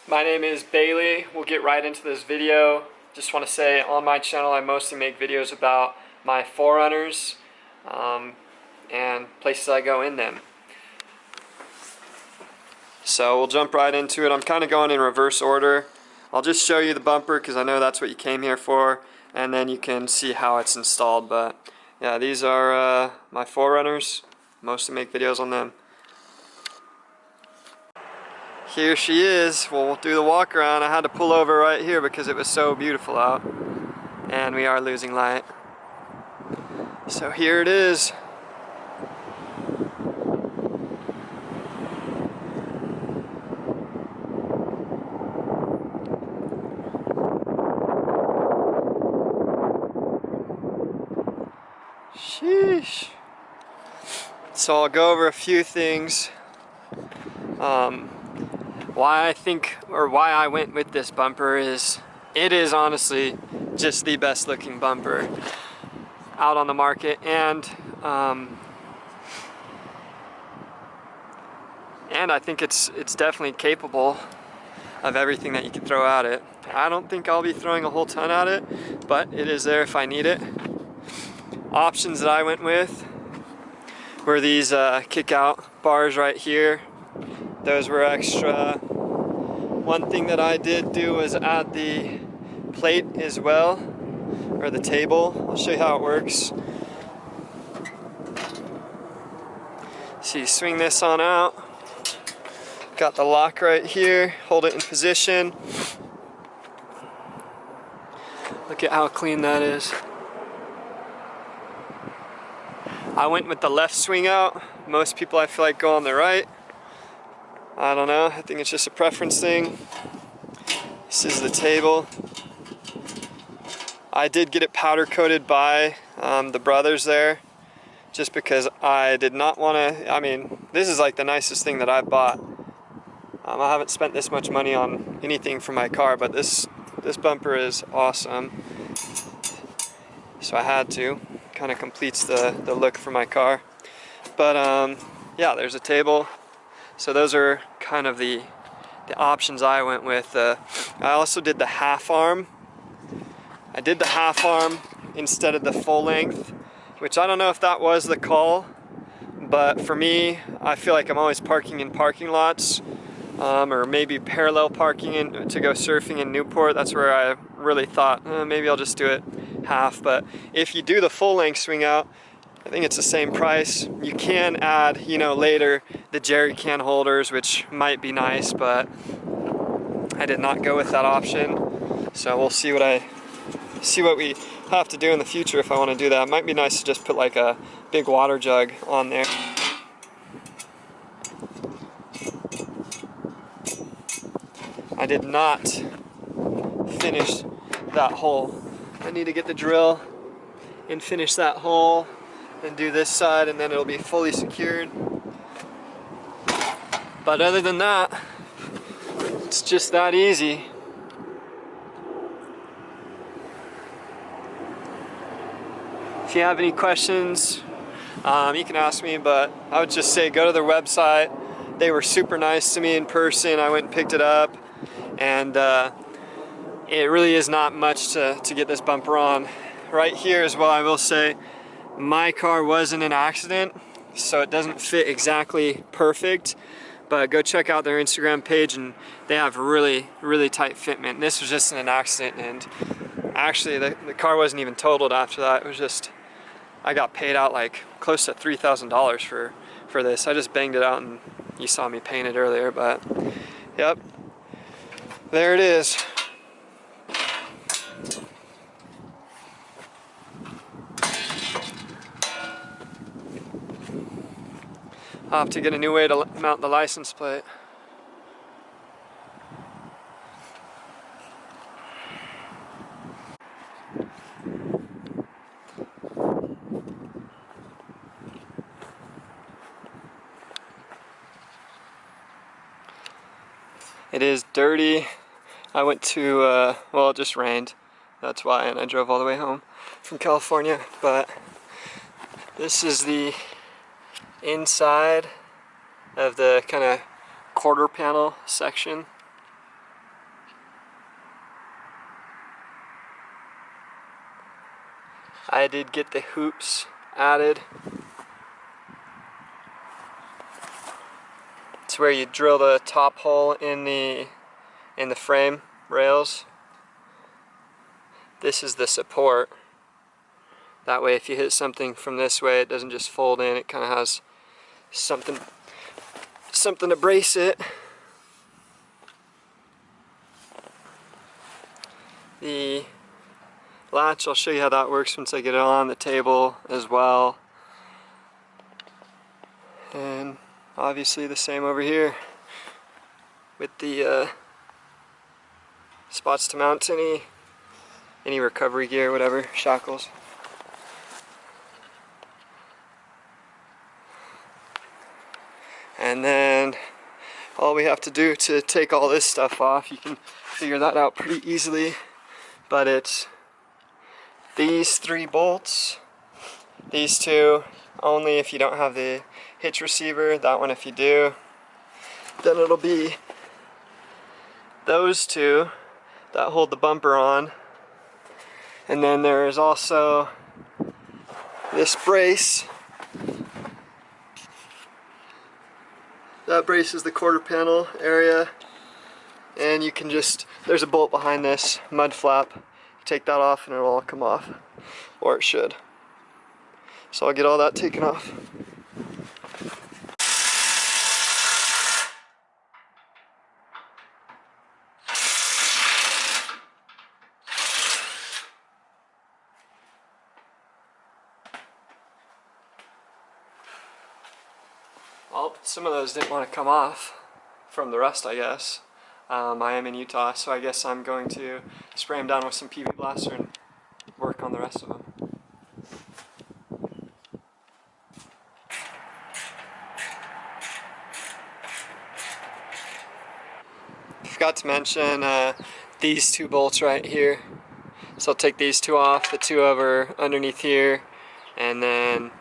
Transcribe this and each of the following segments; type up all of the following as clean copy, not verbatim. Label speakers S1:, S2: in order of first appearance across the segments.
S1: My name is Bailey. We'll get right into this video. Just want to say on my channel I mostly make videos about my 4runners and places I go in them. So we'll jump right into it. I'm kind of going in reverse order. I'll just show you the bumper because I know that's what you came here for, and then you can see how it's installed. But yeah, these are my 4runners. Mostly make videos on them. Here she is. We'll do the walk around. I had to pull over right here because it was so beautiful out. And we are losing light. So here it is. Sheesh. So I'll go over a few things. Why I went with this bumper is it is honestly just the best looking bumper out on the market, and I think it's definitely capable of everything that you can throw at it. I don't think I'll be throwing a whole ton at it, but it is there if I need it. Options that I went with were these kick out bars right here. Those were extra. One thing that I did do was add the plate as well, or the table. I'll show you how it works. So you swing this on out. Got the lock right here. Hold it in position. Look at how clean that is. I went with the left swing out. Most people I feel like go on the right. I don't know, I think it's just a preference thing. This is the table. I did get it powder coated by the brothers there, just because I did not want to, I mean, this is like the nicest thing that I've bought. I haven't spent this much money on anything for my car, but this bumper is awesome. So I had to. Kind of completes the look for my car. But yeah, there's a table. So those are kind of the options I went with. I also did the half arm. I did the half arm instead of the full length, which I don't know if that was the call, but for me, I feel like I'm always parking in parking lots, or maybe parallel parking to go surfing in Newport. That's where I really thought maybe I'll just do it half. But if you do the full length swing out, I think it's the same price. You can add, you know, later the jerry can holders, which might be nice, but I did not go with that option. So we'll see what we have to do in the future if I want to do that. It might be nice to just put like a big water jug on there. I did not finish that hole. I need to get the drill and finish that hole and do this side, and then it'll be fully secured. But other than that, it's just that easy. If you have any questions, you can ask me, but I would just say go to their website. They were super nice to me in person. I went and picked it up, and it really is not much to get this bumper on. Right here as well, I will say, my car was in an accident, so it doesn't fit exactly perfect, but go check out their Instagram page and they have really, really tight fitment. This was just in an accident, and actually the car wasn't even totaled after that. It was just, I got paid out like close to $3,000 for this. I just banged it out, and you saw me paint it earlier, but yep, there it is. I'll have to get a new way to mount the license plate. It is dirty. I went to, well, it just rained. That's why, and I drove all the way home from California. But this is the inside of the kind of quarter panel section. I did get the hoops added. It's where you drill the top hole in the frame rails. This is the support. That way if you hit something from this way, it doesn't just fold in, it kind of has something to brace it. The latch, I'll show you how that works once I get it on the table as well. And obviously the same over here with the spots to mount any recovery gear, whatever, shackles. And then all we have to do to take all this stuff off, you can figure that out pretty easily, but it's these 3 bolts, these 2 only if you don't have the hitch receiver, that one if you do. Then it'll be those 2 that hold the bumper on, and then there is also this brace. That braces the quarter panel area, and you can just, there's a bolt behind this mud flap, take that off and it'll all come off, or it should. So I'll get all that taken off. Well, some of those didn't want to come off from the rust, I guess. I am in Utah, so I guess I'm going to spray them down with some PV Blaster and work on the rest of them. Forgot to mention these 2 bolts right here. So I'll take these 2 off, the 2 over underneath here, and then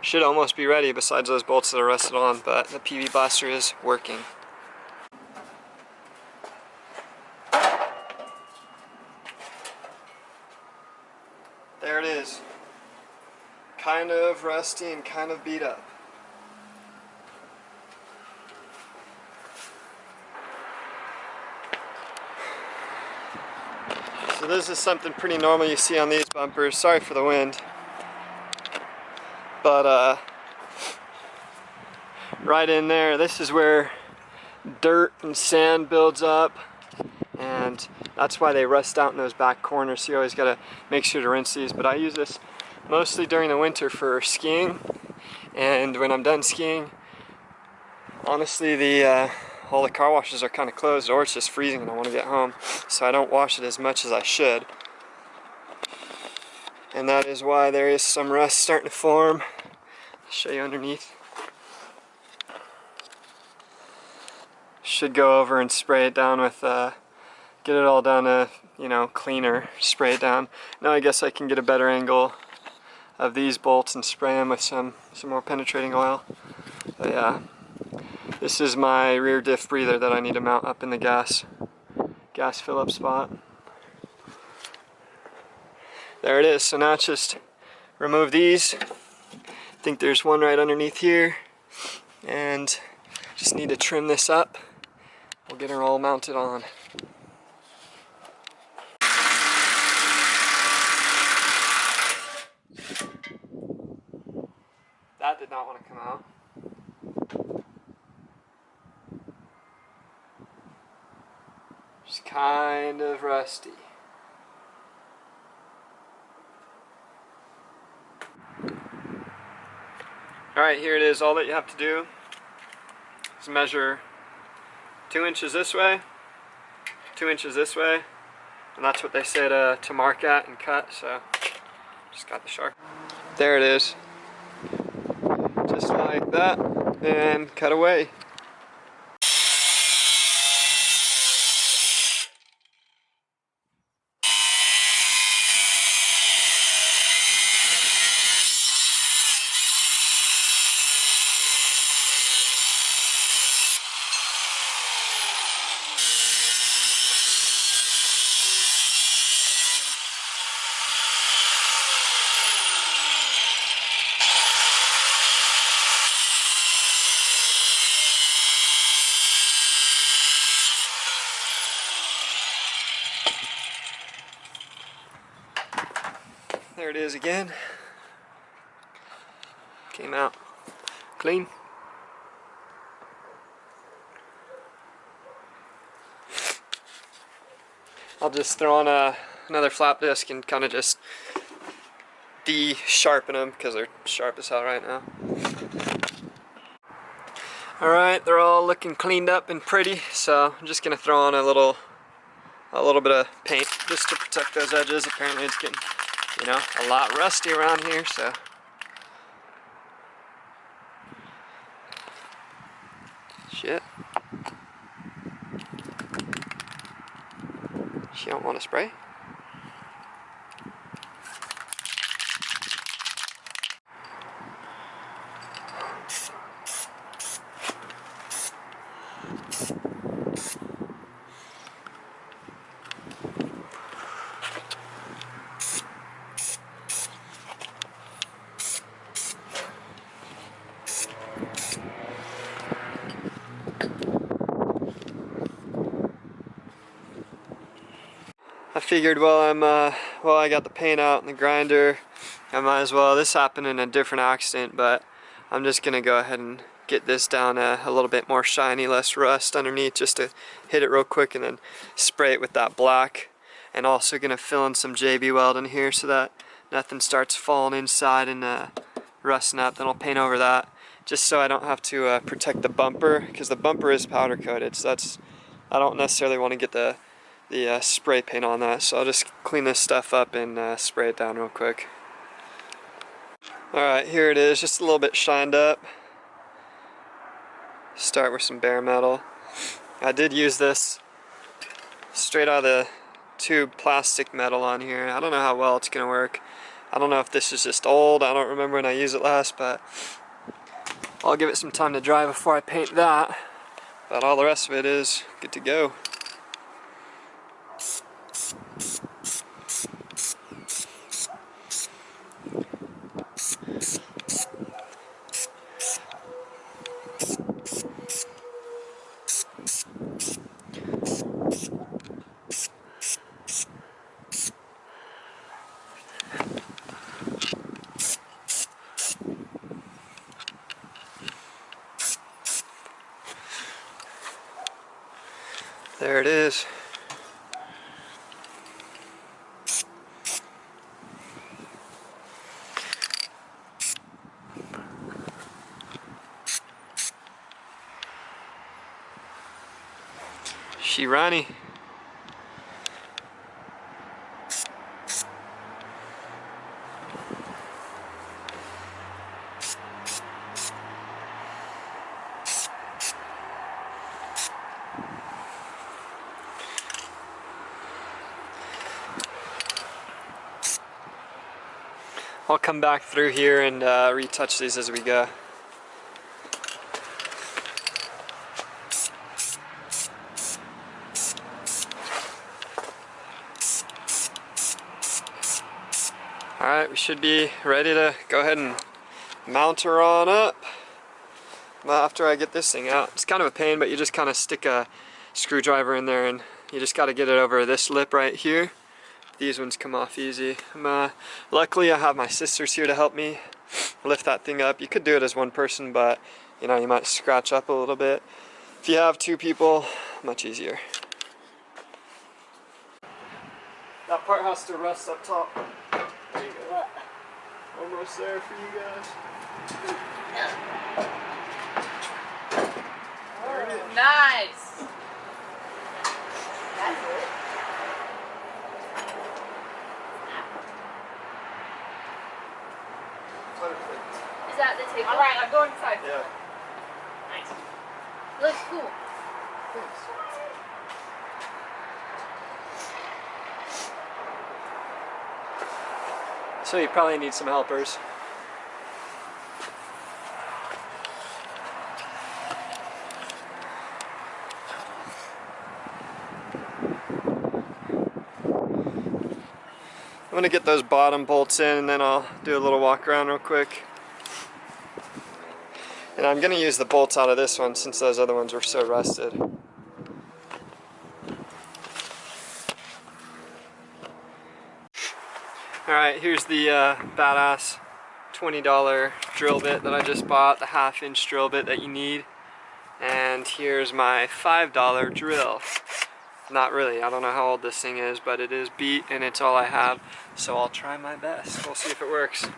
S1: should almost be ready besides those bolts that are rusted on, but the PV Blaster is working. There it is. Kind of rusty and kind of beat up. So this is something pretty normal you see on these bumpers. Sorry for the wind. But right in there, this is where dirt and sand builds up, and that's why they rust out in those back corners. So you always gotta make sure to rinse these. But I use this mostly during the winter for skiing, and when I'm done skiing, honestly all the car washes are kind of closed, or it's just freezing and I want to get home, so I don't wash it as much as I should. And that is why there is some rust starting to form. I'll show you underneath. Should go over and spray it down with, get it all down to, you know, cleaner, spray it down. Now I guess I can get a better angle of these bolts and spray them with some more penetrating oil. But yeah, this is my rear diff breather that I need to mount up in the gas fill up spot. There it is. So now it's just remove these. I think there's one right underneath here, and just need to trim this up. We'll get her all mounted on. That did not want to come out. Just kind of rusty. Alright, here it is. All that you have to do is measure 2 inches this way, 2 inches this way, and that's what they say to mark at and cut, so just got the sharp. There it is. Just like that, and cut away. there it is again. Came out clean. I'll just throw on another flap disc and kind of just de-sharpen them because they're sharp as hell right now. Alright, they're all looking cleaned up and pretty, so I'm just gonna throw on a little bit of paint just to protect those edges. Apparently it's getting, you know, a lot rusty around here, so. Shit. She don't want to spray? I figured while I got the paint out and the grinder, I might as well. This happened in a different accident, but I'm just gonna go ahead and get this down a little bit more shiny, less rust underneath, just to hit it real quick and then spray it with that black. And also gonna fill in some JB weld in here so that nothing starts falling inside and rusting up. Then I'll paint over that just so I don't have to protect the bumper, because the bumper is powder coated, so I don't necessarily want to get the spray paint on that, so I'll just clean this stuff up and spray it down real quick. Alright, here it is, just a little bit shined up. Start with some bare metal. I did use this straight out of the tube plastic metal on here. I don't know how well it's gonna work. I don't know if this is just old, I don't remember when I used it last, but I'll give it some time to dry before I paint that. But all the rest of it is good to go. There it is. She Ronnie. I'll come back through here and retouch these as we go. Alright, we should be ready to go ahead and mount her on up. Well, after I get this thing out, it's kind of a pain, but you just kind of stick a screwdriver in there and you just got to get it over this lip right here. These ones come off easy. Luckily I have my sisters here to help me lift that thing up. You could do it as one person, but you know, you might scratch up a little bit. If you have two people, much easier. That part has to rest up top. There you go. Almost there for you guys.
S2: Oh, nice. That's it. Is that the table? Alright, I'm going inside.
S1: Yeah.
S2: Nice. Looks cool.
S1: Thanks. So you probably need some helpers. I'm gonna get those bottom bolts in and then I'll do a little walk around real quick. And I'm gonna use the bolts out of this one since those other ones were so rusted. Alright, here's the badass $20 drill bit that I just bought, the 1/2-inch drill bit that you need. And here's my $5 drill. Not really, I don't know how old this thing is, but it is beat and it's all I have. So I'll try my best. We'll see if it works.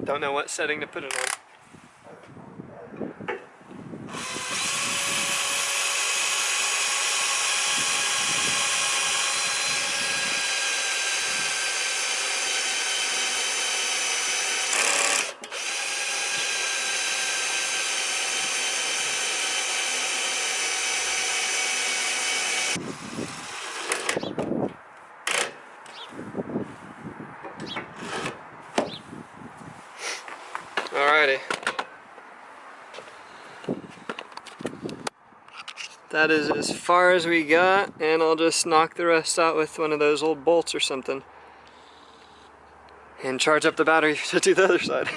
S1: Don't know what setting to put it on. Alrighty. That is as far as we got, and I'll just knock the rest out with one of those old bolts or something. And charge up the battery to do the other side.